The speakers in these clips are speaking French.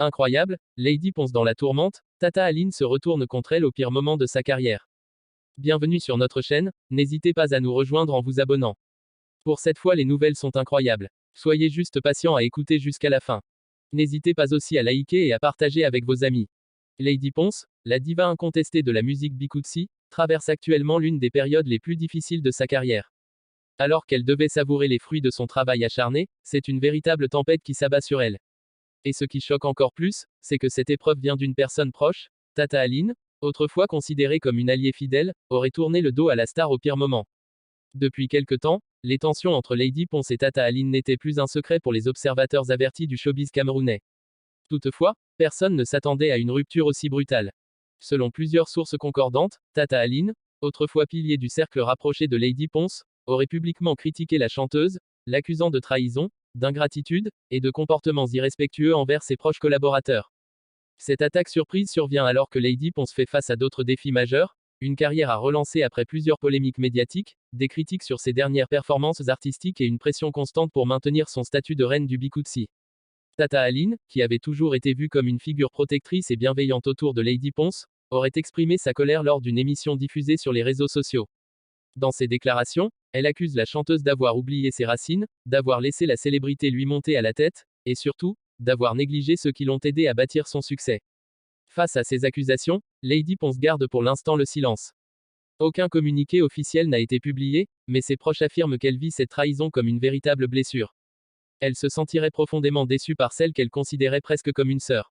Incroyable, Lady Ponce dans la tourmente, Tata Aline se retourne contre elle au pire moment de sa carrière. Bienvenue sur notre chaîne, n'hésitez pas à nous rejoindre en vous abonnant. Pour cette fois les nouvelles sont incroyables. Soyez juste patient à écouter jusqu'à la fin. N'hésitez pas aussi à liker et à partager avec vos amis. Lady Ponce, la diva incontestée de la musique Bikutsi, traverse actuellement l'une des périodes les plus difficiles de sa carrière. Alors qu'elle devait savourer les fruits de son travail acharné, c'est une véritable tempête qui s'abat sur elle. Et ce qui choque encore plus, c'est que cette épreuve vient d'une personne proche, Tata Aline, autrefois considérée comme une alliée fidèle, aurait tourné le dos à la star au pire moment. Depuis quelque temps, les tensions entre Lady Ponce et Tata Aline n'étaient plus un secret pour les observateurs avertis du showbiz camerounais. Toutefois, personne ne s'attendait à une rupture aussi brutale. Selon plusieurs sources concordantes, Tata Aline, autrefois pilier du cercle rapproché de Lady Ponce, aurait publiquement critiqué la chanteuse, l'accusant de trahison, d'ingratitude, et de comportements irrespectueux envers ses proches collaborateurs. Cette attaque surprise survient alors que Lady Ponce fait face à d'autres défis majeurs, une carrière à relancer après plusieurs polémiques médiatiques, des critiques sur ses dernières performances artistiques et une pression constante pour maintenir son statut de reine du Bikutsi. Tata Aline, qui avait toujours été vue comme une figure protectrice et bienveillante autour de Lady Ponce, aurait exprimé sa colère lors d'une émission diffusée sur les réseaux sociaux. Dans ses déclarations, elle accuse la chanteuse d'avoir oublié ses racines, d'avoir laissé la célébrité lui monter à la tête, et surtout, d'avoir négligé ceux qui l'ont aidé à bâtir son succès. Face à ces accusations, Lady Ponce garde pour l'instant le silence. Aucun communiqué officiel n'a été publié, mais ses proches affirment qu'elle vit cette trahison comme une véritable blessure. Elle se sentirait profondément déçue par celle qu'elle considérait presque comme une sœur.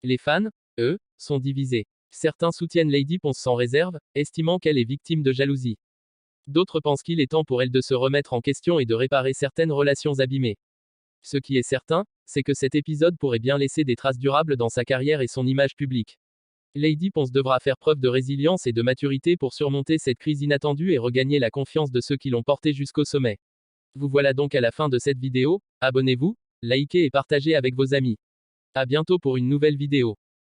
Les fans, eux, sont divisés. Certains soutiennent Lady Ponce sans réserve, estimant qu'elle est victime de jalousie. D'autres pensent qu'il est temps pour elle de se remettre en question et de réparer certaines relations abîmées. Ce qui est certain, c'est que cet épisode pourrait bien laisser des traces durables dans sa carrière et son image publique. Lady Ponce devra faire preuve de résilience et de maturité pour surmonter cette crise inattendue et regagner la confiance de ceux qui l'ont portée jusqu'au sommet. Vous voilà donc à la fin de cette vidéo, abonnez-vous, likez et partagez avec vos amis. À bientôt pour une nouvelle vidéo.